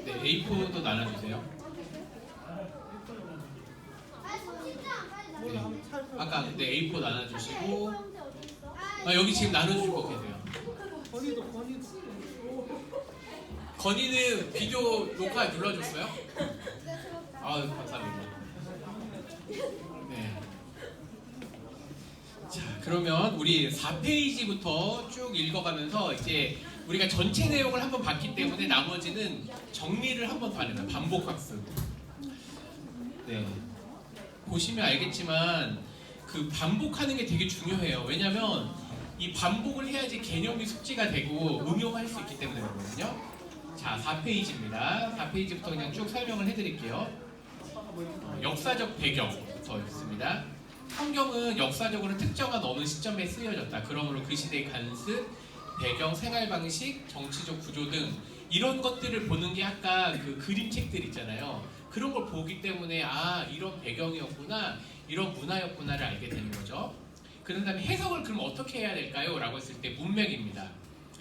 네, A4도 나눠주세요. 네, 아까 A4 나눠주시고 여기 지금 나눠주실 거 계세요. 건이는 비디오 녹화 눌러줬어요? 감사합니다. 네. 자, 그러면 우리 4페이지부터 쭉 읽어가면서 이제 우리가 전체 내용을 한번 봤기 때문에 나머지는 정리를 한번 더 하는 거예요. 반복학습. 네. 보시면 알겠지만 그 반복하는 게 되게 중요해요. 왜냐면 이 반복을 해야지 개념이 숙지가 되고 응용할 수 있기 때문에 그렇거든요. 자, 4페이지입니다. 4페이지부터 그냥 쭉 설명을 해드릴게요. 역사적 배경부터 있습니다. 성경은 역사적으로 특정한 어느 시점에 쓰여졌다. 그러므로 그 시대의 관습, 배경, 생활 방식, 정치적 구조 등 이런 것들을 보는 게 아까 그 그림책들 있잖아요. 그런 걸 보기 때문에 이런 배경이었구나, 이런 문화였구나를 알게 되는 거죠. 그런 다음에 해석을 그럼 어떻게 해야 될까요? 라고 했을 때 문맥입니다.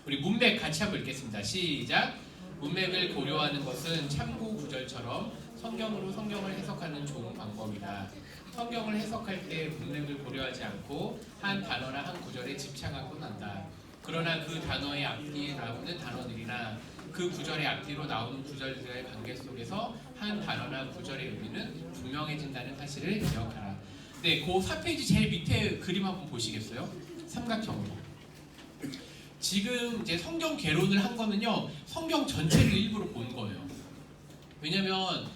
우리 문맥 같이 한번 읽겠습니다. 시작! 문맥을 고려하는 것은 참고 구절처럼 성경으로 성경을 해석하는 좋은 방법이다. 성경을 해석할 때 문맥을 고려하지 않고 한 단어나 한 구절에 집착하곤 한다. 그러나 그 단어의 앞뒤에 나오는 단어들이나 그 구절의 앞뒤로 나오는 구절들의 관계 속에서 한 단어나 구절의 의미는 분명해진다는 사실을 기억하라. 네, 그 4페이지 제일 밑에 그림 한번 보시겠어요? 삼각형으로. 지금 이제 성경 개론을 한 거는요, 성경 전체를 일부러 본 거예요. 왜냐면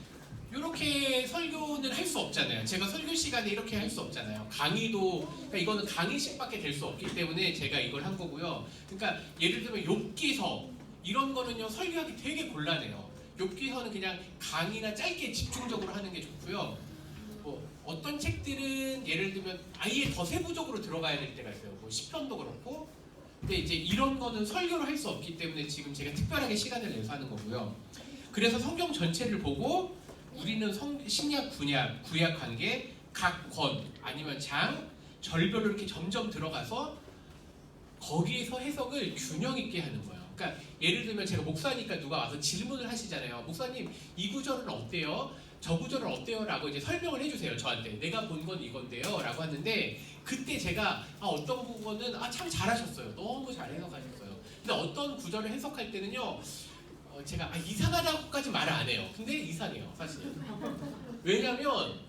이렇게 설교는 할 수 없잖아요. 제가 설교 시간에 이렇게 할 수 없잖아요. 강의도, 그러니까 이거는 강의식밖에 될 수 없기 때문에 제가 이걸 한 거고요. 그러니까 예를 들면 욥기서 이런 거는요, 설교하기 되게 곤란해요. 욥기서는 그냥 강의나 짧게 집중적으로 하는 게 좋고요. 어떤 책들은 예를 들면 아예 더 세부적으로 들어가야 될 때가 있어요. 시편도 그렇고. 근데 이제 이런 거는 설교를 할 수 없기 때문에 지금 제가 특별하게 시간을 내서 하는 거고요. 그래서 성경 전체를 보고 우리는 신약, 구약 관계, 각 권 아니면 장, 절별로 이렇게 점점 들어가서 거기에서 해석을 균형 있게 하는 거예요. 그러니까 예를 들면 제가 목사니까 누가 와서 질문을 하시잖아요. 목사님, 이 구절은 어때요? 저 구절은 어때요? 라고 이제 설명을 해주세요. 저한테. 내가 본 건 이건데요. 라고 하는데 그때 제가 어떤 부분은 참 잘하셨어요. 너무 잘 해석하셨어요. 근데 어떤 구절을 해석할 때는요, 제가 이상하다고까지 말을 안 해요. 근데 이상해요, 사실은. 왜냐면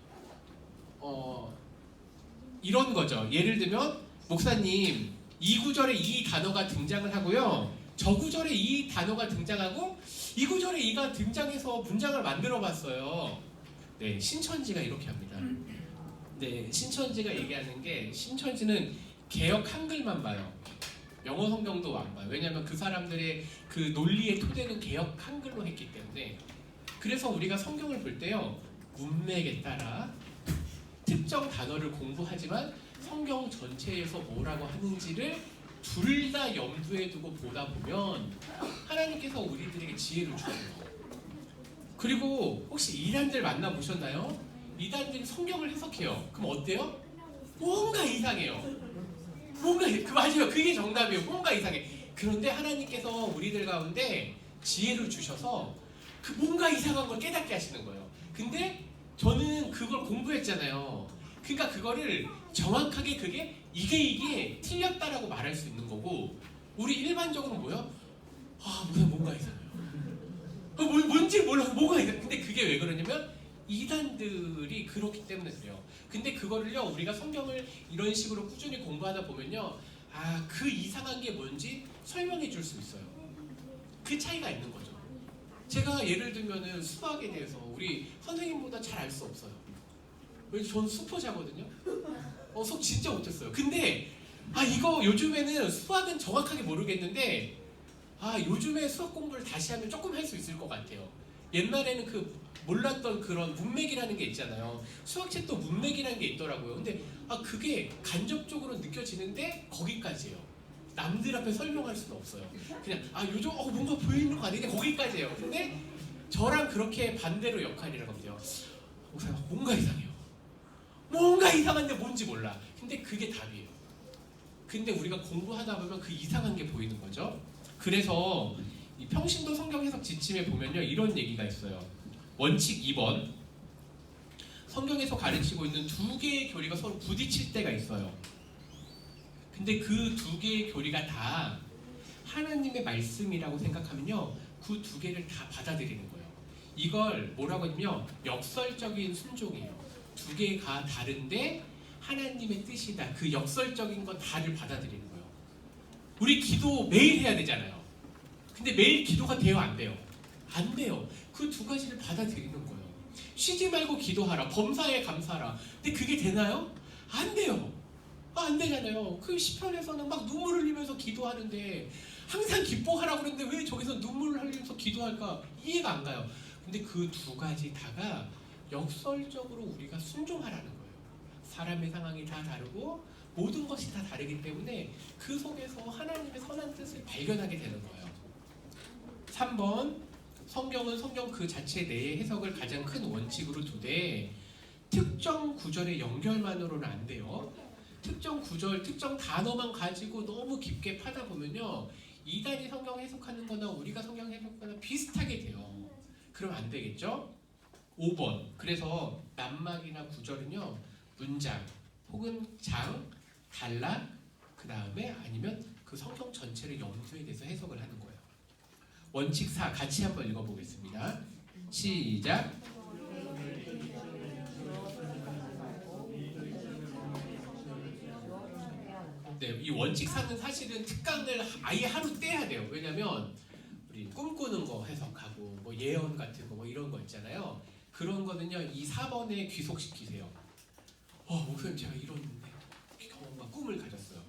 이런 거죠. 예를 들면 목사님, 이 구절에 이 단어가 등장을 하고요, 저 구절에 이 단어가 등장하고 이 구절에 이가 등장해서 문장을 만들어 봤어요. 네, 신천지가 이렇게 합니다. 네, 신천지가 얘기하는 게, 신천지는 개역 한글만 봐요. 영어 성경도 안 봐요. 왜냐하면 그 사람들의 그 논리의 토대는 개역 한글로 했기 때문에. 그래서 우리가 성경을 볼 때요, 문맥에 따라 특정 단어를 공부하지만 성경 전체에서 뭐라고 하는지를 둘 다 염두에 두고 보다 보면 하나님께서 우리들에게 지혜를 주세요. 그리고 혹시 이단들 만나보셨나요? 이단들이 성경을 해석해요. 그럼 어때요? 뭔가 이상해요. 맞아요. 그게 정답이에요. 뭔가 이상해. 그런데 하나님께서 우리들 가운데 지혜를 주셔서 그 뭔가 이상한 걸 깨닫게 하시는 거예요. 근데 저는 그걸 공부했잖아요. 그러니까 그거를 정확하게 이게 틀렸다라고 말할 수 있는 거고, 우리 일반적으로 뭐요? 뭔가 이상해요. 뭔지 몰라. 뭐가 이상해. 근데 그게 왜 그러냐면 이단들이 그렇기 때문에 그래요. 근데 그거를요, 우리가 성경을 이런 식으로 꾸준히 공부하다 보면요, 그 이상한 게 뭔지 설명해 줄 수 있어요. 그 차이가 있는 거죠. 제가 예를 들면은 수학에 대해서 우리 선생님보다 잘 알 수 없어요. 왜냐면 전 수포자거든요. 수학 진짜 못했어요. 근데 이거 요즘에는 수학은 정확하게 모르겠는데 요즘에 수학 공부를 다시 하면 조금 할 수 있을 것 같아요. 옛날에는 몰랐던 그런 문맥이라는 게 있잖아요. 수학책도 문맥이라는 게 있더라고요. 근데 그게 간접적으로 느껴지는데 거기까지예요. 남들 앞에 설명할 수는 없어요. 그냥 요즘 뭔가 보이는 거 아니냐, 거기까지예요. 근데 저랑 그렇게 반대로 역할이라고 하면 돼요. 목사님, 뭔가 이상해요. 뭔가 이상한데 뭔지 몰라. 근데 그게 답이에요. 근데 우리가 공부하다 보면 그 이상한 게 보이는 거죠. 그래서 이 평신도 성경 해석 지침에 보면요 이런 얘기가 있어요. 원칙 2번. 성경에서 가르치고 있는 두 개의 교리가 서로 부딪힐 때가 있어요. 근데 그 두 개의 교리가 다 하나님의 말씀이라고 생각하면요 그 두 개를 다 받아들이는 거예요. 이걸 뭐라고 하냐면 역설적인 순종이에요. 두 개가 다른데 하나님의 뜻이다. 그 역설적인 건 다를 받아들이는 거예요. 우리 기도 매일 해야 되잖아요. 근데 매일 기도가 돼요? 안 돼요? 안 돼요. 그 두 가지를 받아들이는 거예요. 쉬지 말고 기도하라. 범사에 감사하라. 근데 그게 되나요? 안 돼요. 안 되잖아요. 그 시편에서는 막 눈물을 흘리면서 기도하는데 항상 기뻐하라고 그러는데 왜 저기서 눈물을 흘리면서 기도할까? 이해가 안 가요. 근데 그 두 가지 다가 역설적으로 우리가 순종하라는 거예요. 사람의 상황이 다 다르고 모든 것이 다 다르기 때문에 그 속에서 하나님의 선한 뜻을 발견하게 되는 거예요. 3번. 성경은 성경 그 자체 내의 해석을 가장 큰 원칙으로 두되 특정 구절의 연결만으로는 안 돼요. 특정 구절, 특정 단어만 가지고 너무 깊게 파다 보면요 이단이 성경 해석하는 거나 우리가 성경 해석하거나 비슷하게 돼요. 그럼 안 되겠죠? 5번. 그래서 낱말이나 구절은요 문장 혹은 장, 단락 그 다음에 아니면 그 성경 전체를 염두에 대해서 해석을 하는 거예요. 원칙 4 같이 한번 읽어보겠습니다. 시작. 네, 이 원칙 4는 사실은 특강을 아예 하루 떼야 돼요. 왜냐면 우리 꿈꾸는 거 해석하고 뭐 예언 같은 거 뭐 이런 거 있잖아요. 그런 거는요 이 4번에 귀속시키세요. 목사님 제가 이런 경험과 꿈을 가졌어요.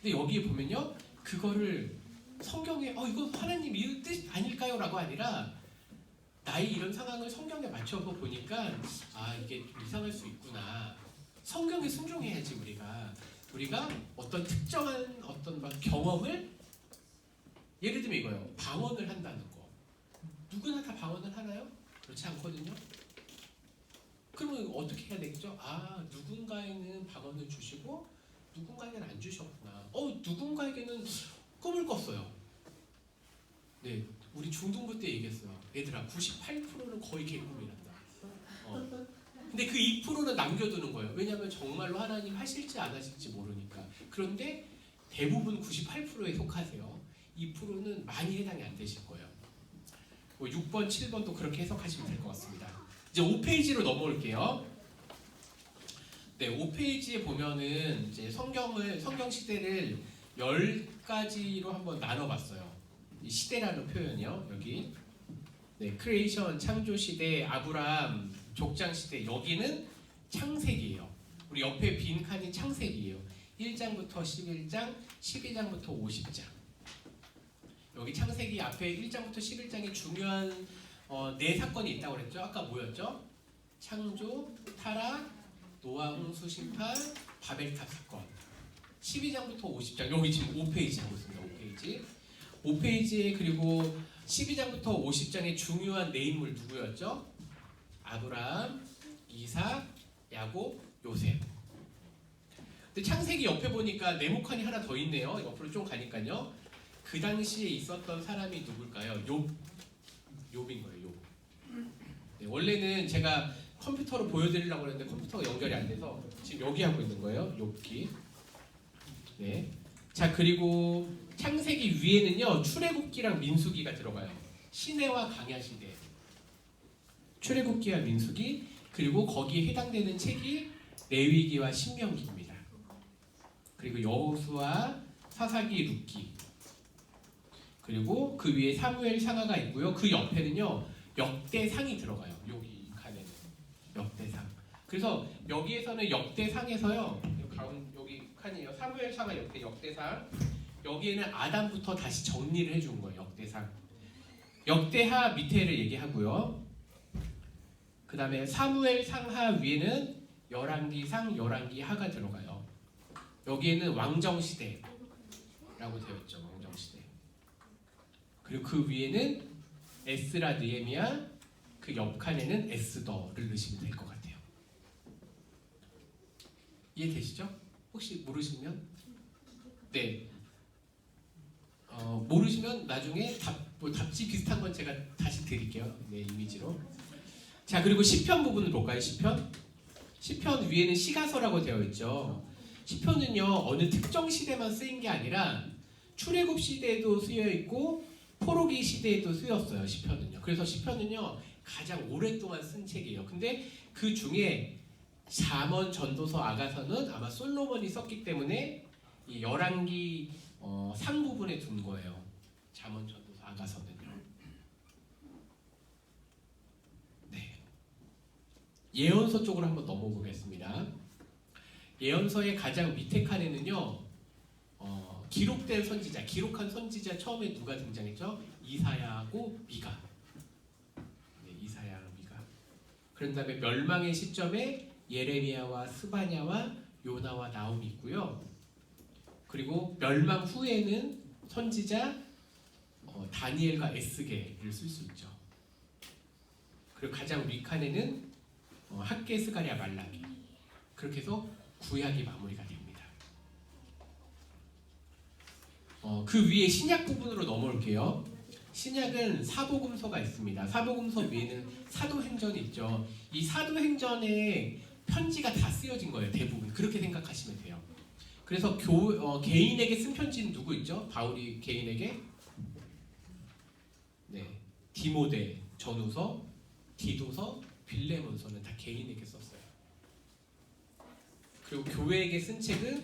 근데 여기에 보면요 그거를 성경에 이거 하나님 이 뜻 아닐까요? 라고 아니라 나의 이런 상황을 성경에 맞춰서 보니까 이게 좀 이상할 수 있구나. 성경에 순종해야지 우리가 어떤 특정한 어떤 막 경험을 예를 들면 이거요. 방언을 한다는 거. 누구나 다 방언을 하나요? 그렇지 않거든요. 그러면 어떻게 해야 되겠죠? 누군가에는 방언을 주시고 누군가에게는 안 주셨구나. 누군가에게는 꿈을 꿨어요. 네, 우리 중등부 때 얘기했어요. 얘들아, 98%는 거의 개꿈이란다. 근데 그 2%는 남겨두는 거예요. 왜냐하면 정말로 하나님 하실지 안 하실지 모르니까. 그런데 대부분 98%에 속하세요. 2%는 많이 해당이 안 되실 거예요. 6번, 7번도 그렇게 해석하시면 될 것 같습니다. 이제 5페이지로 넘어올게요. 네, 5페이지에 보면은 이제 성경 시대를 10가지로 한번 나눠봤어요. 이 시대라는 표현이요. 여기 네, 크리에이션 창조 시대, 아브라함 족장 시대, 여기는 창세기예요. 우리 옆에 빈 칸이 창세기예요. 1장부터 11장, 12장부터 50장. 여기 창세기 앞에 1장부터 11장에 중요한 4사건이 있다고 그랬죠. 아까 뭐였죠? 창조, 타락, 노아 홍수 심판, 바벨탑 사건. 12장부터 50장. 여기 지금 5페이지 하고 있습니다. 5페이지. 5페이지에 그리고 12장부터 50장의 중요한 네 인물 누구였죠? 아브라함, 이삭, 야곱, 요셉. 근데 창세기 옆에 보니까 네모칸이 하나 더 있네요. 옆으로 좀 가니까요. 그 당시에 있었던 사람이 누굴까요? 욥인 거예요. 욥. 네, 원래는 제가 컴퓨터로 보여드리려고 했는데 컴퓨터가 연결이 안 돼서 지금 여기 하고 있는 거예요. 욥기. 네. 자, 그리고 창세기 위에는요 출애굽기랑 민수기가 들어가요. 시내와 강야 시대. 출애굽기와 민수기, 그리고 거기에 해당되는 책이 레위기와 신명기입니다. 그리고 여호수아, 사사기, 룻기. 그리고 그 위에 사무엘 상하가 있고요. 그 옆에는요 역대상이 들어가요. 여기 칸에는 역대상. 그래서 여기에서는 역대상에서요 여기 칸이에요. 사무엘 상하 역대상. 여기에는 아담부터 다시 정리를 해준 거예요. 역대상. 역대하 밑에를 얘기하고요. 그 다음에 사무엘 상하 위에는 열왕기상, 열왕기하가 들어가요. 여기에는 왕정시대라고 되어 있죠. 왕정시대. 그리고 그 위에는 에스라, 느헤미야, 그 옆칸에는 에스더를 넣으시면 될 것 같아요. 이해되시죠? 혹시 모르시면? 네. 모르시면 나중에 답 뭐 답지 비슷한 건 제가 다시 드릴게요. 네, 이미지로. 자, 그리고 시편 부분을 볼까요? 시편 위에는 시가서라고 되어 있죠. 시편은요 어느 특정 시대만 쓰인 게 아니라 출애굽 시대에도 쓰여 있고 포로기 시대에도 쓰였어요. 시편은요. 그래서 시편은요 가장 오랫동안 쓴 책이에요. 근데 그 중에 잠언, 전도서, 아가서는 아마 솔로몬이 썼기 때문에 이 열왕기 상부분에 둔 거예요. 잠언, 전도서, 아가서는요. 네. 예언서 쪽으로 한번 넘어보겠습니다. 예언서의 가장 밑에 칸에는요 기록된 선지자, 기록한 선지자 처음에 누가 등장했죠? 이사야하고 미가. 네, 이사야랑 미가. 그런 다음에 멸망의 시점에 예레미야와 스바냐와 요나와 나움이 있고요. 그리고 멸망 후에는 선지자 다니엘과 에스겔을 쓸 수 있죠. 그리고 가장 윗칸에는 학개, 스가랴, 말라기. 그렇게 해서 구약이 마무리가 됩니다. 그 위에 신약 부분으로 넘어올게요. 신약은 사복음서가 있습니다. 사복음서 위에는 사도행전이 있죠. 이 사도행전에 편지가 다 쓰여진 거예요. 대부분 그렇게 생각하시면 돼요. 그래서 개인에게 쓴 편지는 누구 있죠? 바울이 개인에게 네, 디모데, 전후서, 디도서, 빌레몬서는 다 개인에게 썼어요. 그리고 교회에게 쓴 책은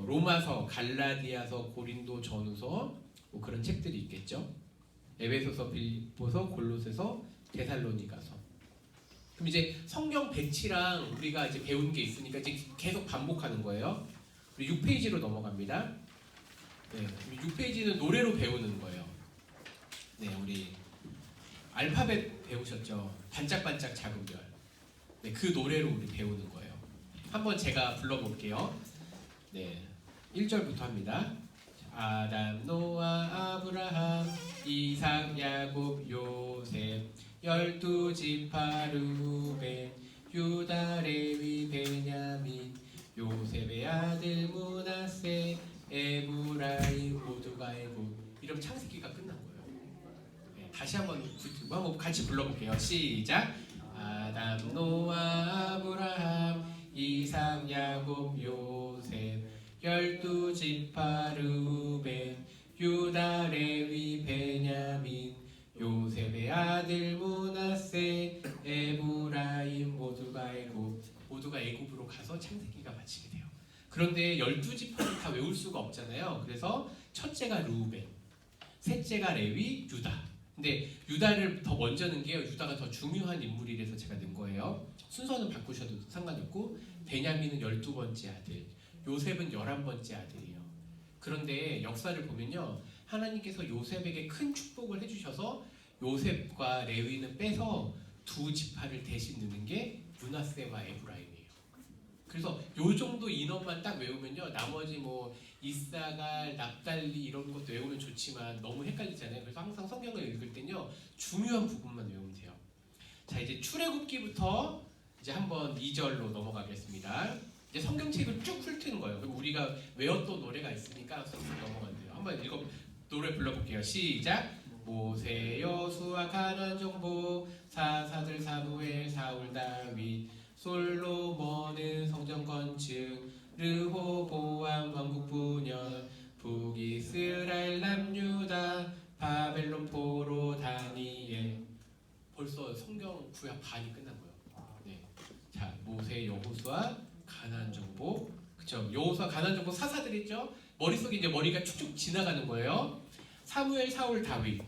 로마서, 갈라디아서, 고린도, 전후서 뭐 그런 책들이 있겠죠. 에베소서, 빌립보서, 골로새서, 데살로니가서. 그럼 이제 성경 배치랑 우리가 이제 배운 게 있으니까 이제 계속 반복하는 거예요. 우리 6페이지로 넘어갑니다. 네, 6페이지는 노래로 배우는 거예요. 네, 우리 알파벳 배우셨죠? 반짝반짝 작은 별. 네, 그 노래로 우리 배우는 거예요. 한번 제가 불러볼게요. 네, 1절부터 합니다. 아담, 노아, 아브라함, 이삭, 야곱, 요셉, 12지파 르우벤, 유다, 레위, 베냐민, 요셉의 아들 므낫세, 에브라임, 모두가 애굽. 이러면 창세기가 끝난 거예요. 네, 다시 한번 같이 불러볼게요. 시작. 아담, 노아, 아브라함, 이삭, 야곱, 요셉, 12지파 르우벤, 유다, 레위, 베냐민, 요셉의 아들 므낫세, 에브라임, 모두가 애굽. 모두가 애굽으로 가서 창세기가 마치게 돼요. 그런데 12지파를 다 외울 수가 없잖아요. 그래서 첫째가 르우벤, 셋째가 레위, 유다. 근데 유다를 더 먼저 넣은 게요. 유다가 더 중요한 인물이라서 제가 넣은 거예요. 순서는 바꾸셔도 상관없고, 베냐민은 12번째 아들, 요셉은 11번째 아들이에요. 그런데 역사를 보면요, 하나님께서 요셉에게 큰 축복을 해주셔서 요셉과 레위는 빼서 두 지파를 대신 넣는 게 므낫세와 에브라임이에요. 그래서 요 정도 인원만 딱 외우면요, 나머지 뭐 이사갈, 납달리 이런 것도 외우면 좋지만 너무 헷갈리잖아요. 그래서 항상 성경을 읽을 때는요, 중요한 부분만 외우면 돼요. 자, 이제 출애굽기부터 이제 한번 2절로 넘어가겠습니다. 이제 성경책을 쭉 훑는 거예요. 그리고 우리가 외웠던 노래가 있으니까 쭉 넘어간대요. 한번 노래 불러볼게요. 시작. 모세, 여수아, 가나안 정복, 사사들, 사무엘, 사울, 다윗, 솔로몬은 성전 건축, 르호보암 왕국 분열, 북이스라엘, 남유다, 바벨론, 포로, 다니엘. 벌써 성경 구약 반이 끝난 거예요. 네. 자, 모세, 여호수아, 가나안 정복. 그쵸? 여호수아, 가나안 정복 사사들 있죠? 머릿속에 이제 머리가 축축 지나가는 거예요. 사무엘, 사울, 다윗.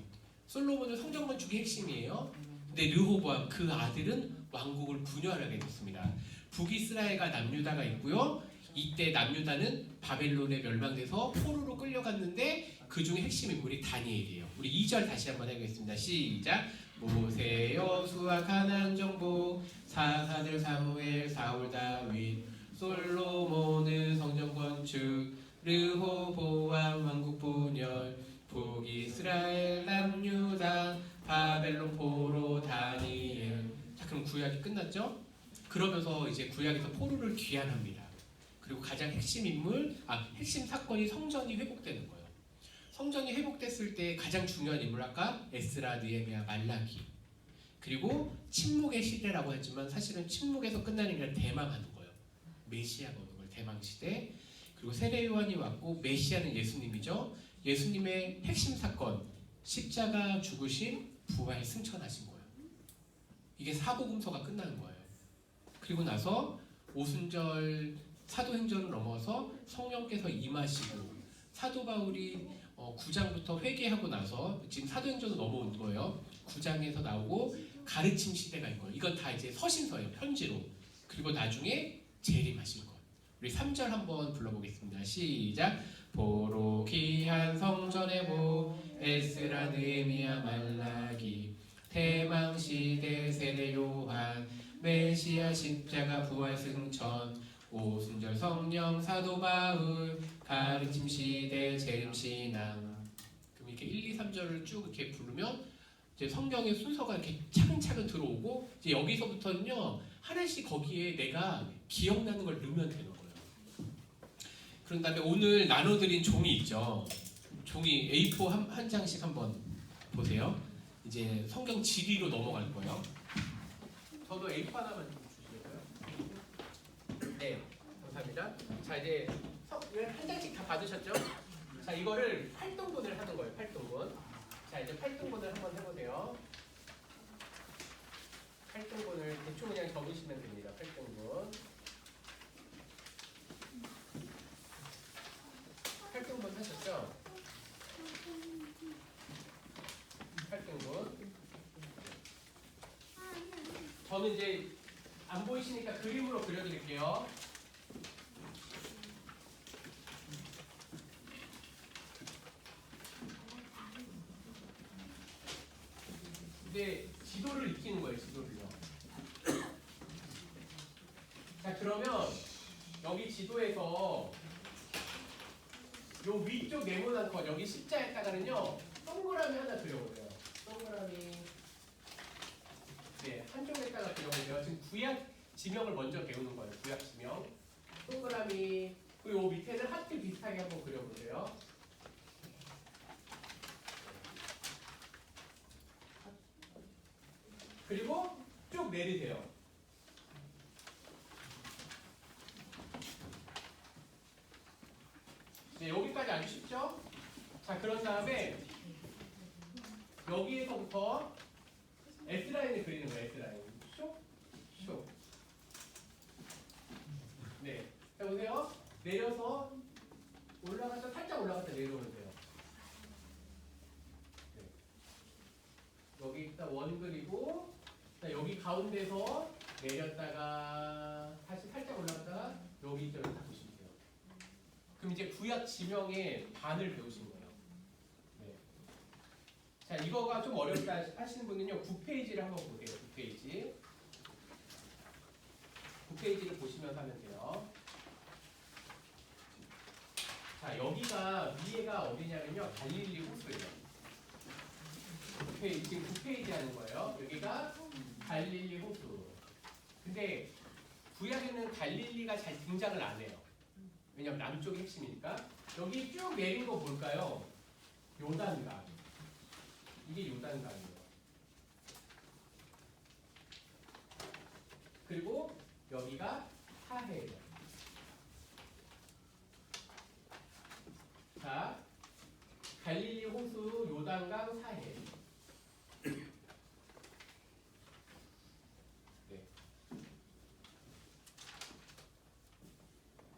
솔로몬은 성전 건축이 핵심이에요. 근데 르호보암 그 아들은 왕국을 분열하게 됐습니다. 북이스라엘과 남유다가 있고요. 이때 남유다는 바벨론에 멸망돼서 포로로 끌려갔는데 그 중에 핵심 인물이 다니엘이에요. 우리 2절 다시 한번 해보겠습니다. 시작. 모세, 여수아, 가나안 정복, 사사들, 사무엘, 사울, 다윗, 솔로몬은 성전 건축, 르호보암 왕국 분열, 북이스라엘, 남유다, 바벨론, 포로, 다니엘. 자, 그럼 구약이 끝났죠? 그러면서 이제 구약에서 포로를 귀환합니다. 그리고 가장 핵심 인물, 핵심 사건이 성전이 회복되는 거예요. 성전이 회복됐을 때 가장 중요한 인물 아까 에스라, 느헤미야, 말라기. 그리고 침묵의 시대라고 했지만 사실은 침묵에서 끝나는 게 아니라 대망하는 거예요. 메시아가 오는 걸 대망 시대. 그리고 세례 요한이 왔고 메시아는 예수님이죠. 예수님의 핵심 사건 십자가 죽으심, 부활, 승천하신 거예요. 이게 사복음서가 끝나는 거예요. 그리고 나서 오순절 사도행전을 넘어서 성령께서 임하시고 사도 바울이 9장부터 회개하고 나서 지금 사도행전으로 넘어온 거예요. 9장에서 나오고 가르침 시대가 있고요. 이건 다 이제 서신서예요. 편지로. 그리고 나중에 재림하실 거예요. 우리 3절 한번 불러보겠습니다. 시작. 보로 귀한 성전의 보 에스라, 느헤미야, 말라기 대망 시대 세례 요한 메시아 십자가 부활 승천 오순절 성령 사도 바울 가르침 시대 재림 신앙. 그럼 이렇게 1, 2, 3절을 쭉 이렇게 부르면 이제 성경의 순서가 이렇게 차근차근 들어오고 이제 여기서부터는요 하나씩 거기에 내가 기억나는 걸 넣으면 되는 거예요. 그런 다음에 오늘 나눠드린 종이 있죠. 종이 A4 한 장씩 한번 보세요. 이제 성경 지리로 넘어갈 거예요. 저도 A4 하나만 좀 주시겠어요? 네, 감사합니다. 자 이제 한 장씩 다 받으셨죠? 자 이거를 8등분을 하는 거예요. 8등분. 자 이제 8등분을 한번 해보세요. 8등분을 대충 그냥 적으시면 됩니다. 8등분. 8등분 하셨죠? 8등분. 저는 이제 안 보이시니까 그림으로 그려드릴게요. 이제 지도를 익히는 거예요. 지도를요. 자 그러면 여기 지도에서 요 위쪽 네모난 것 여기 십자에다가는요 동그라미 하나 그려보세요. 동그라미. 네, 한쪽에다가 그려보세요. 지금 구약 지명을 먼저 배우는 거예요. 구약 지명. 동그라미. 그리고 요 밑에는 하트 비슷하게 한번 그려보세요. 그리고 쭉 내리세요. 네, 여기까지 아주 쉽죠? 자, 그런 다음에 여기에서부터 S라인을 그리는 거예요. S라인. 슉, 슉. 네. 자, 보세요. 내려서 올라갔다 살짝 올라갔다 내려오면 돼요. 네. 여기 일단 원 그리고 자, 여기 가운데서 내렸다가 다시 살짝 올라갔다가 여기 있도록 잡으시면 돼요. 그럼 이제 구약 지명의 반을 배우신 거예요. 네. 자, 이거가 좀 어렵다 하시는 분은요, 9페이지를 한번 보세요. 9페이지. 9페이지를 보시면서 하면 돼요. 자, 여기가 위에가 어디냐면요, 갈릴리 호수예요. 9페이지, 지금 9페이지 하는 거예요. 여기가 갈릴리 호수. 근데 구약에는 갈릴리가 잘 등장을 안 해요. 왜냐면 남쪽이 핵심이니까. 여기 쭉 내린 거 볼까요? 요단강. 이게 요단강이에요. 그리고 여기가 사해예요. 자, 갈릴리 호수, 요단강, 사해. 네.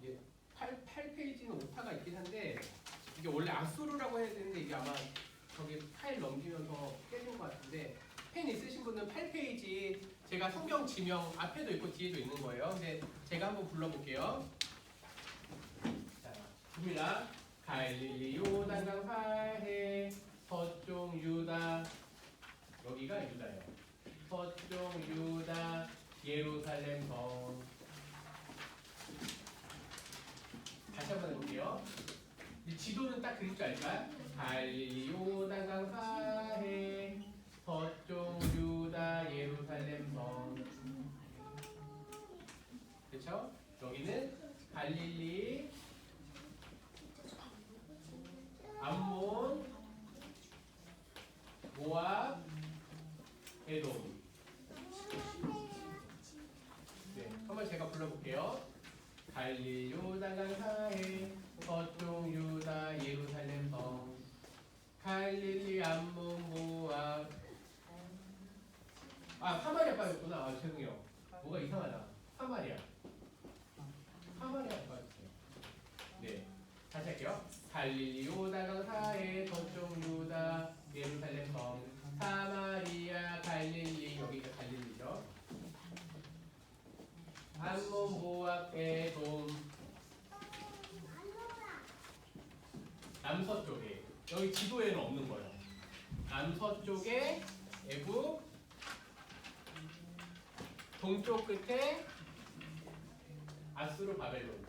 이게 8페이지는 오타가 있긴 한데 이게 원래 아수르라고 해야 되는데 이게 아마 저기 파일 넘기면서 깨진 것 같은데 펜 있으신 분은 8페이지 제가 성경 지명 앞에도 있고 뒤에도 있는 거예요. 근데 제가 한번 불러볼게요. 자, 봅니다. 갈릴리 요단강 사해 서쪽 유다 여기가 유다예요. 서쪽 유다 예루살렘 성. 다시 한번 해볼게요. 이 지도는 딱 그릴 줄 알까? 갈릴리 요단강 사해 서쪽 유다 예루살렘 성. 그렇죠? 여기는 갈릴리 암몬 갈릴리 암몬 모압. 아 사마리아 빠졌구나. 아 죄송해요. 뭐가 이상하다. 사마리아 빠졌어요. 네. 다시 할게요. 갈릴리 요단강 사해 서쪽 유다 예루살렘 성 사마리아 갈릴리 여기가 갈릴리죠. 암몬 모압 에돔 남서쪽에 여기 지도에는 없는 거예요. 남서쪽에 애굽 동쪽 끝에 아수르 바벨론.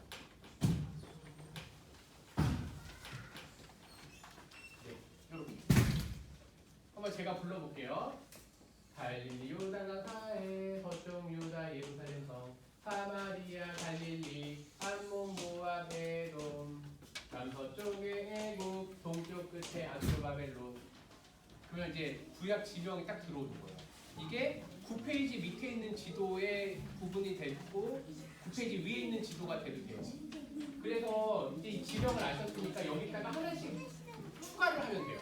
네, 여러분 한번 제가 불러볼게요. 갈릴리 요단강 사해 서쪽 유다 예루살렘 성 사마리아 갈릴리 암몬 모압 에돔 남서쪽에 애굽 동쪽 끝에 아수르 바벨론. 그러면 이제 구약 지명이 딱 들어오는 거예요. 이게 9페이지 밑에 있는 지도의 부분이 되고 9페이지 위에 있는 지도가 돼도 돼요. 그래서 이제 이 지명을 아셨으니까 여기다가 하나씩 추가를 하면 돼요.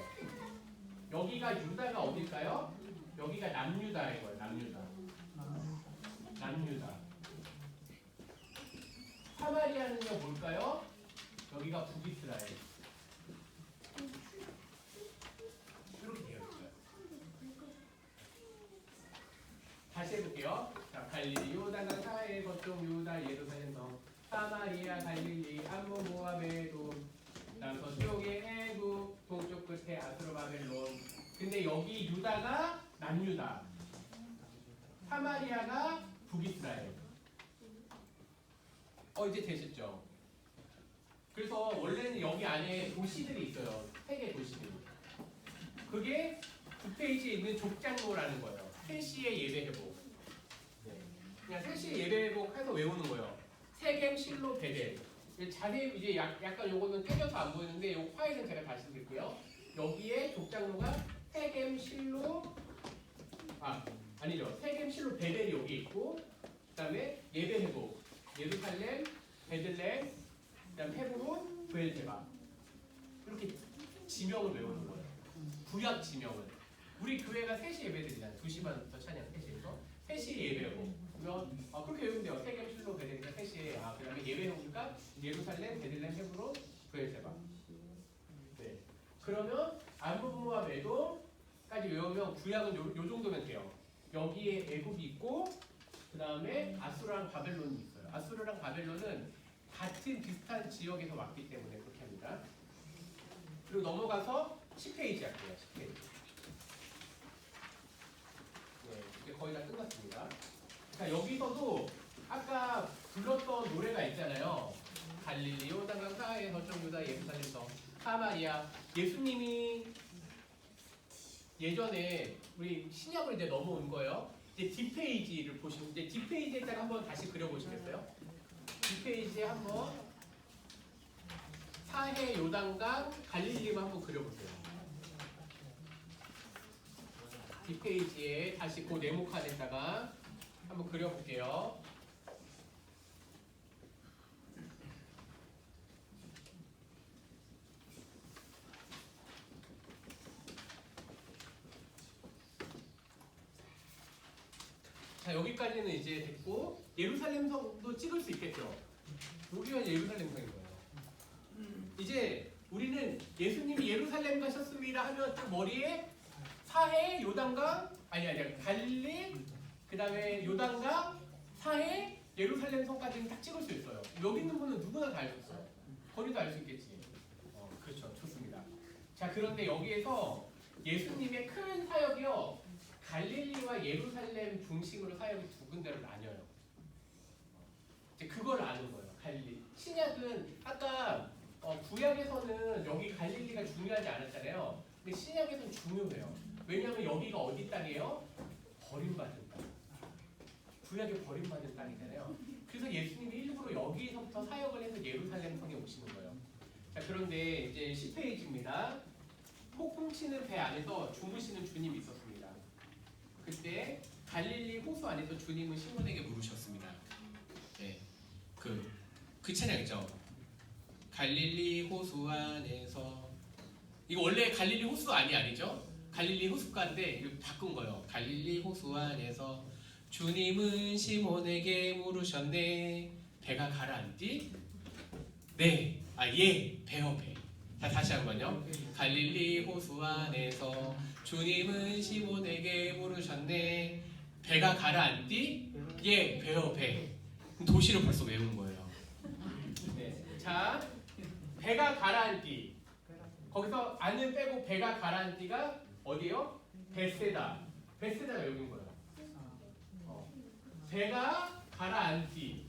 여기가 유다가 어딜까요? 여기가 남유다인 거예요. 남유다. 사마리아는요 뭘까요? 여기가 북이스라엘. 이렇게 되어 있어요. 다시 해볼게요. 자, 갈릴리 요단강 사해 서쪽 유다 예루살렘 성 사마리아 갈릴리 암몬 모압 에돔 남서쪽에 애굽 동쪽 끝에 아수르 바벨론. 근데 여기 유다가 남유다, 사마리아가 북이스라엘. 이제 되셨죠? 그래서 원래는 여기 안에 도시들이 있어요. 3개 도시들이. 그게 9페이지에 있는 족장로라는 거예요. 3시에 예배 회복. 네. 그냥 3시에 예배 회복 해서 외우는 거예요. 세겜, 실로, 베델. 자세히 이제 약간 요거는 떼겨서 안 보이는데 요 파일은 제가 다시 드릴게요. 여기에 족장로가 세겜, 실로, 아니죠. 세겜, 실로, 베델이 여기 있고, 그 다음에 예배 회복, 예루살렘, 베들레헴, 그 다음 헤브론, 브엘제바. 이렇게 지명을 외우는 거예요. 구약 지명을. 우리 교회가 3시 예배드리잖아요. 2시반부터 찬양 3시에서 3시에 예배하고 그러면 그렇게 외우면 돼요. 세겜, 실로, 베델레헴 3시에 그 다음에 예배하니까 예루살렘, 베들레헴, 헤브론, 브엘제바. 네. 그러면 암몬 모압 에돔까지 외우면 구약은 요 정도면 돼요. 여기에 애굽이 있고 그 다음에 아수르랑 바벨론이 있어요. 아수르랑 바벨론은 같은 비슷한 지역에서 왔기 때문에 그렇게 합니다. 그리고 넘어가서 10페이지 할게요. 10페이지. 네, 이제 거의 다 끝났습니다. 자, 여기서도 아까 불렀던 노래가 있잖아요. 갈릴리 요단강 사해 서쪽 유다 예루살렘 성 사마리아. 예수님이 예전에 우리 신약으로 이제 넘어온 거예요. 이제 뒷페이지를 보시면 이제 뒷페이지에다가 한번 다시 그려보시겠어요? 뒷페이지에 한번 사해 요단강 갈릴리만 한번 그려보세요. 뒷페이지에 다시 그 네모칸에다가 한번 그려볼게요. 자, 여기까지는 이제 됐고 예루살렘 성도 찍을 수 있겠죠. 여기가 예루살렘 성인 거예요. 이제 우리는 예수님이 예루살렘 가셨습니다 하면 딱 머리에 사해 요단강 아니 갈릴리 그 다음에 요단강 사해 예루살렘 성까지는 딱 찍을 수 있어요. 여기 있는 분은 누구나 다 알 수 있어요. 거리도 알 수 있겠지. 그렇죠. 좋습니다. 자, 그런데 여기에서 예수님의 큰 사역이요, 갈릴리와 예루살렘 중심으로 사역이 두 군데로 나뉘어요. 이제 그걸 아는 거예요. 갈릴리. 신약은 아까 구약에서는 여기 갈릴리가 중요하지 않았잖아요. 근데 신약에서는 중요해요. 왜냐하면 여기가 어디 땅이에요? 버림받은 땅. 구약에 버림받은 땅이잖아요. 그래서 예수님이 일부러 여기서부터 사역을 해서 예루살렘 성에 오시는 거예요. 자, 그런데 이제 10페이지입니다. 폭풍 치는 배 안에서 주무시는 주님이 있었습니다. 그때 갈릴리 호수 안에서 주님은 시몬에게 물으셨습니다. 네, 그 찬양이죠. 갈릴리 호수 안에서 이거 원래 갈릴리 호수 아니죠? 갈릴리 호숫가인데 이거 바꾼 거예요. 갈릴리 호수 안에서 주님은 시몬에게 물으셨네. 배가 가라앉디? 네. 예. 배요 배. 자, 다시 한번요. 갈릴리 호수 안에서 주님은 시몬에게 물으셨네. 배가 가라앉디? 예. 배요 배. 도시를 벌써 외운 거예요. 네. 자, 배가 가라앉디. 거기서 안을 빼고 배가 가라앉디가 어디요? 베세다. 베세다가 여기인 거예요. 배가 가라앉디.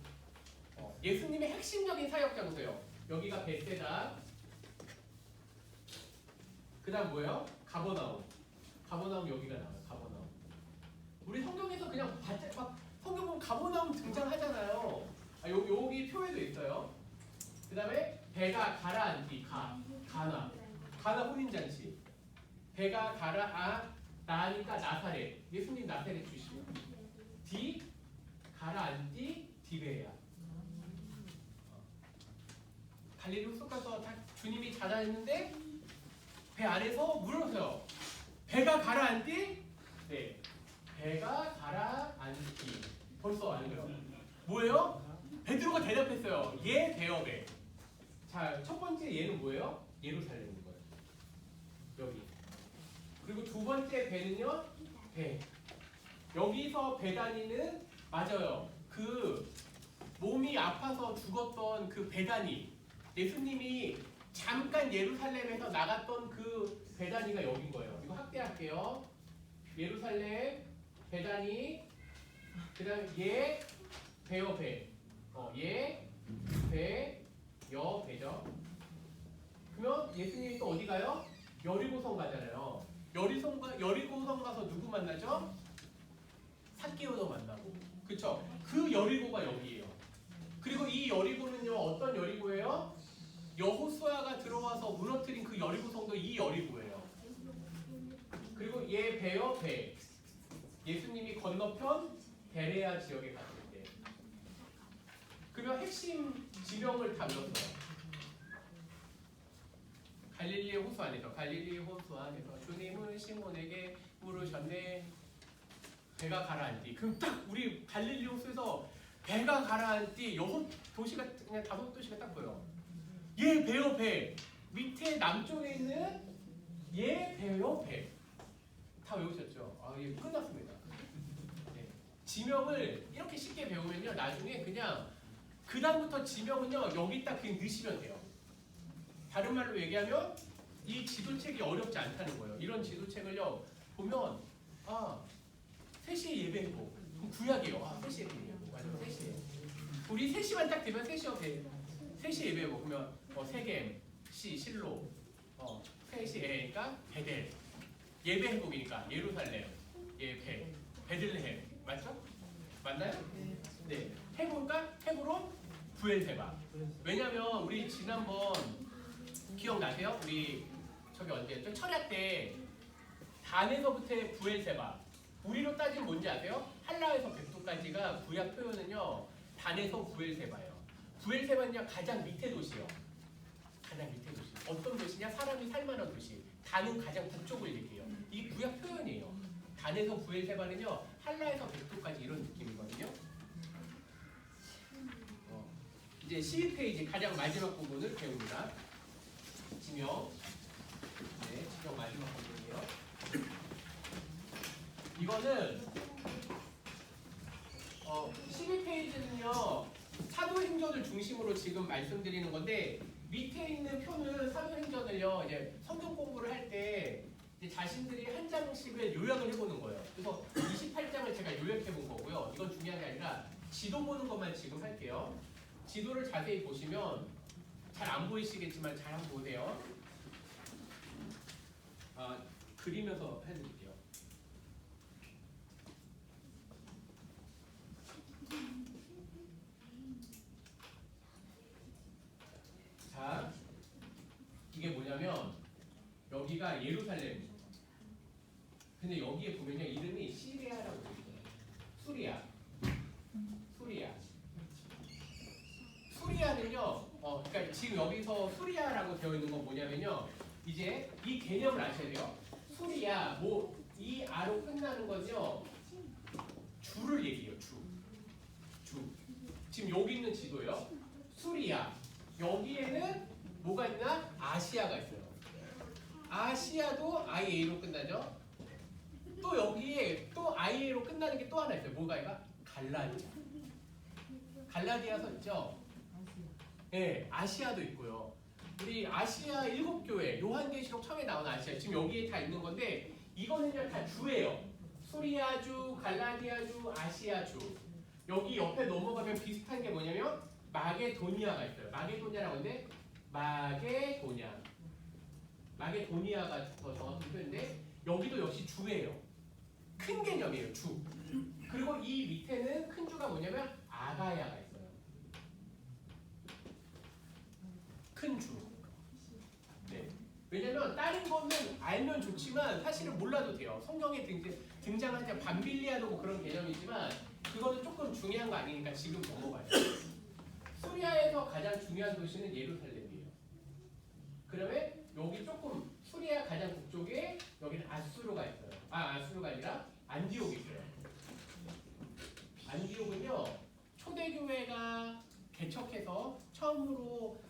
예수님의 핵심적인 사역 장소예요. 여기가 베세다. 그 다음 뭐예요? 가버나움. 가버나움 여기가 나와요. 가버나움. 우리 성경에서 그냥 막 성경 보면 가버나움 등장하잖아요. 여기 표에도 있어요. 그 다음에 배가 가라앉디. 가나 혼인잔치. 배가 나니까 나사렛. 예수님 나사렛 출신. 가라앉디 디베야. 갈릴리 호숫가에서 주님이 자자했는데 배 안에서 물었어요. 배가 가라앉디? 네. 배가 가라앉디. 벌써 아는 거예요. 뭐예요? 베드로가 대답했어요. 예, 배요, 배. 자, 첫 번째 얘는 뭐예요? 예루살렘인 거예요. 여기. 그리고 두 번째 배는요, 배. 여기서 베다니는 맞아요. 그 몸이 아파서 죽었던 그 베다니. 예수님이 잠깐 예루살렘에서 나갔던 그 베다니가 여긴 거예요. 이거 확대할게요. 예루살렘, 베다니, 그다음 예, 배요 배. 예, 배, 여, 배죠. 그러면 예수님이 또 어디 가요? 여리고성 가잖아요. 여리고성 가서 누구 만나죠? 삭개오도 만나고. 그쵸? 그 여리고가 여기예요. 그리고 이 여리고는요, 어떤 여리고예요? 여호수아가 들어와서 무너뜨린 그 여리고성도 이 여리고예요. 그리고 얘 배요, 배. 예수님이 건너편 베레아 지역에 갔을 때. 그리고 핵심 지명을 다 넣었어요. 갈릴리 호수 안에서 주님은 시몬에게 물으셨네. 배가 가라앉디. 그럼 딱 우리 갈릴리 호수에서 배가 가라앉디 6도시가 그냥 5도시가 딱 보여. 예, 배요, 배. 밑에 남쪽에 있는 예, 배요, 배. 다 외우셨죠? 예, 끝났습니다. 네. 지명을 이렇게 쉽게 배우면요, 나중에 그냥 그 다음부터 지명은요, 여기 딱 그냥 넣으시면 돼요. 다른 말로 얘기하면 이 지도책이 어렵지 않다는 거예요. 이런 지도책을요, 보면 3시에 예배했고, 그럼 구약이에요. 3시에 예배했고, 맞아요. 3시에. 우리 3시만 딱 되면 3시에 예배하고, 그러면 세겜, 실로, 3시 예배니까 베델, 예배 행복이니까 예루살렘, 베들레헴, 맞죠? 맞나요? 네. 헤브론, 부엘세바. 왜냐면 우리 지난번 기억나세요? 우리 저기 언제였죠? 철야 때 단에서부터 부엘세바. 우리로 따지면 뭔지 아세요? 할라에서 백도까지가 구약 표현은요, 단에서 부엘세바예요. 부엘세바는요, 가장 밑에 도시요. 가장 밑에 도시. 어떤 도시냐? 사람이 살만한 도시. 단은 가장 북쪽을 얘기해요. 이게 구약 표현이에요. 단에서 부엘세바는요, 할라에서 백도까지 이런 느낌이거든요. 이제 12페이지 가장 마지막 부분을 배웁니다. 지명. 네, 지명 마지막 부분이에요. 이거는 12페이지는요, 사도행전을 중심으로 지금 말씀드리는 건데, 밑에 있는 표는 사도행전을요, 이제 성경 공부를 할 때 자신들이 한 장씩을 요약을 해보는 거예요. 그래서 28장을 제가 요약해본 거고요. 이건 중요한 게 아니라 지도 보는 것만 지금 할게요. 지도를 자세히 보시면 잘 안 보이시겠지만 잘 한번 보세요. 그리면서 해드릴게요. 자, 이게 뭐냐면 여기가 예루살렘. 근데 여기에 보면요, 이름이 시리아라고 되어 있어요. 수리아는요, 그러니까 지금 여기서 수리아라고 되어 있는 건 뭐냐면요, 이제 이 개념을 아셔야 돼요. 수리야, 뭐 이 아로 끝나는 거죠. 주를 얘기해요. 주. 지금 여기 있는 지도요. 수리야. 여기에는 뭐가 있나? 아시아가 있어요. 아시아도 IA로 끝나죠. 또 여기에 또 IA로 끝나는 게 또 하나 있어요. 뭐가 이가? 갈라디아. 갈라디아서 있죠. 네, 아시아도 있고요. 우리 아시아 7교회, 요한계시록 처음에 나온 아시아, 지금 여기에 다 있는 건데 이거는 그냥 다 주예요. 수리아주, 갈라디아주, 아시아주. 여기 옆에 넘어가면 비슷한 게 뭐냐면 마게도니아가 있어요. 마게도니아라고 하는데 마게도니아가 더 정확히 표현인데 여기도 역시 주예요. 큰 개념이에요. 주. 그리고 이 밑에는 큰 주가 뭐냐면 아가야가 있어요. 큰 주. 네. 왜냐면 다른 거는 알면 좋지만 사실은 몰라도 돼요. 성경에 등장할 때 밤빌리아도 뭐 그런 개념이지만 그거는 조금 중요한 거 아니니까 지금 넘어가요. 수리아에서 가장 중요한 도시는 예루살렘이에요. 그러면 여기 조금 수리아 가장 북쪽에 여기는 아수르가 있어요. 아수르가 아니라 안디옥이 있어요. 안디옥은요 초대교회가 개척해서 처음으로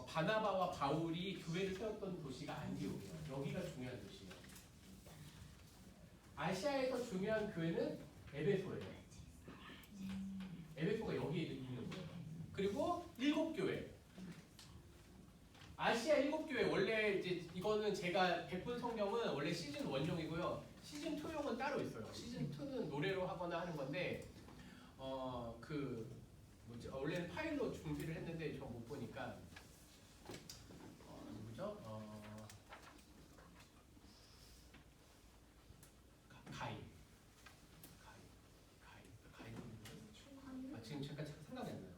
바나바와 바울이 교회를 세웠던 도시가 안디옥이에요. 여기가 중요한 도시예요. 아시아에서 중요한 교회는 에베소예요. 에베소가 여기에 있는 거예요. 그리고 7교회. 아시아 7교회 원래 이제 이거는 제가 베푼 성경은 원래 시즌 1용이고요. 시즌 2용은 따로 있어요. 시즌 2는 노래로 하거나 하는 건데 원래는 파일로 준비를 했는데 저 못 보니까 누구죠? 가이. 지금 잠깐 생각이 안 나요.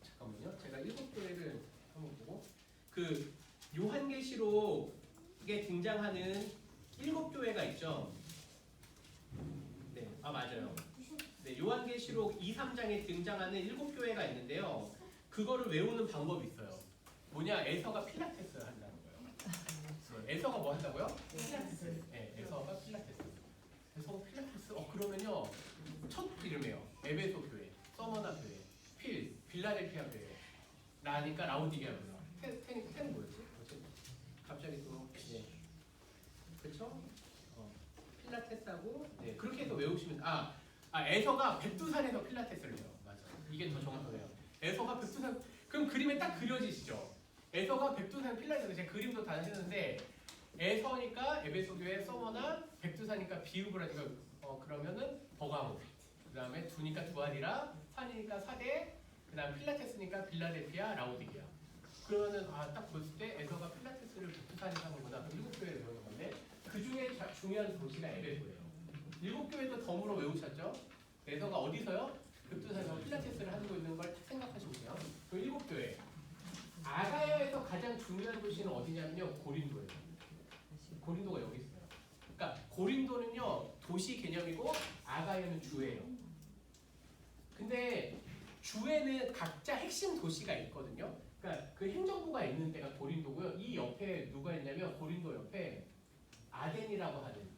잠깐만요. 제가 7교회를 한번 보고 그 요한계시록에 등장하는 7교회가 있죠. 네, 맞아요. 네, 요한계시록 2, 3장에 등장하는 7교회가 있는데요. 그거를 외우는 방법이 있어요. 뭐냐? 에서가 필라테스를 한다는 거예요. 에서가 뭐 한다고요? 필라테스. 네, 에서가 필라테스. 에서 필라테스. 그러면요. 첫 이름이에요. 에베소 교회, 서머나 교회, 빌라델피아 교회. 나니까 라우디게아 교회. 텐 뭐였지? 갑자기 또 그렇죠? 필라테스하고 그렇게 해서 외우시면 에서가 백두산에서 필라테스를 해요. 맞아. 이게 더 정확해요. 에서가 백두산 그럼 그림에 딱 그려지시죠? 에서가 백두산 필라테스 제가 그림도 다 했는데 에서니까 에베소 교회 서머나 백두산이니까 비우브라니까 그러면은 버가모 그다음에 두니까 두아리라 산이니까 사대 그다음 필라테스니까 빌라델피아 라우디게아 그러면은 딱 봤을 때 에서가 필라테스를 백두산에서 하는구나. 7교회를 외우는 건데 그 중에 중요한 도시가 에베소예요. 7교회도 덤으로 외우셨죠? 에서가 어디서요? 백두산에서 필라테스를 하고 있는 걸 생각하시면 돼요. 그 7교회. 아가야에서 가장 중요한 도시는 어디냐면요. 고린도예요. 고린도가 여기 있어요. 그러니까 고린도는요. 도시 개념이고 아가야는 주예요. 근데 주에는 각자 핵심 도시가 있거든요. 그러니까 그 행정부가 있는 데가 고린도고요. 이 옆에 누가 있냐면 고린도 옆에 아덴이라고 하는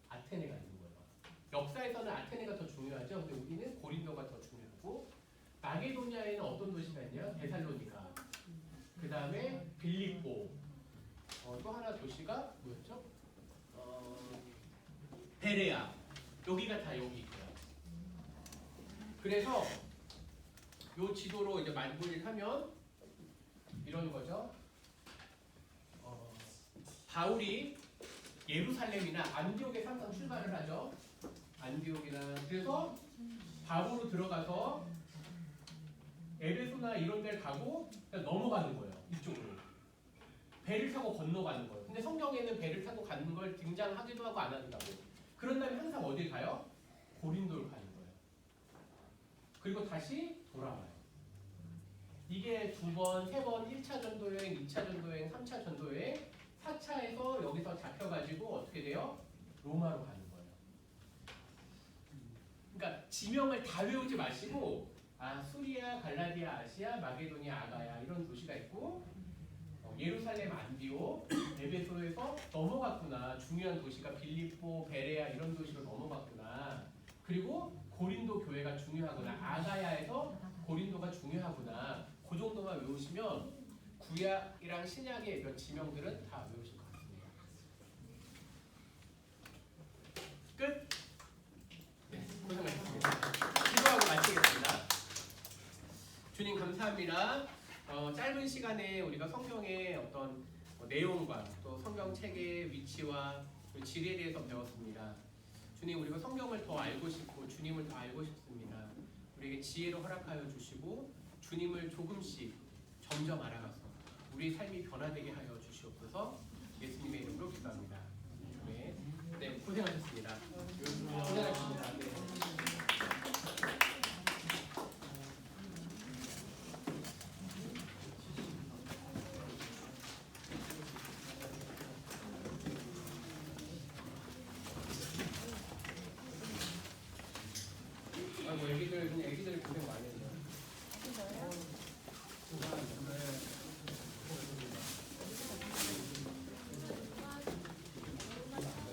아테네가 있는 거예요. 역사에서는 아테네가 더 중요하죠. 근데 우리는 고린도가 더 중요하고 마게도니아에는 어떤 도시가 있냐? 데살로니가. 그 다음에 빌립보. 또 하나 도시가 뭐였죠? 베레아. 여기가 다 여기 있고요. 그래서 요 지도로 이제 만분을 하면 이런 거죠. 바울이 예루살렘이나 안디옥에 항상 출발을 하죠. 안디옥이나 그래서 바울로 들어가서 에베소나 이런 데를 가고 그냥 넘어가는 거예요. 이쪽으로. 배를 타고 건너가는 거예요. 근데 성경에는 배를 타고 가는 걸 등장하기도 하고 안 하기도 하고. 그런 다음에 항상 어딜 가요? 고린도를 가는 거예요. 그리고 다시 돌아와요. 이게 2번, 3번, 1차 전도여행, 2차 전도여행, 3차 전도여행, 4차에서 여기서 잡혀가지고 어떻게 돼요? 로마로 가는 거예요. 그러니까 지명을 다 외우지 마시고 수리아, 갈라디아, 아시아, 마게도니아, 아가야 이런 도시가 있고 예루살렘 안디오 에베소에서 넘어갔구나. 중요한 도시가 빌립보, 베레아 이런 도시로 넘어갔구나. 그리고 고린도 교회가 중요하구나. 아가야에서 고린도가 중요하구나. 그 정도만 외우시면 구약이랑 신약의 몇 지명들은 다 외우실 것 같습니다. 끝. 네, 고생하셨습니다. 기도하고 마치겠습니다. 주님 감사합니다. 짧은 시간에 우리가 성경의 어떤 내용과 또 성경책의 위치와 질에 대해서 배웠습니다. 주님, 우리가 성경을 더 알고 싶고 주님을 더 알고 싶습니다. 우리에게 지혜를 허락하여 주시고 주님을 조금씩 점점 알아가서 우리 삶이 변화되게 하여 주시옵소서. 예수님의 이름으로 기도합니다. 네, 고생하셨습니다. 고생하셨습니다. 네. 아이고, 애기들 고생 많이 했어.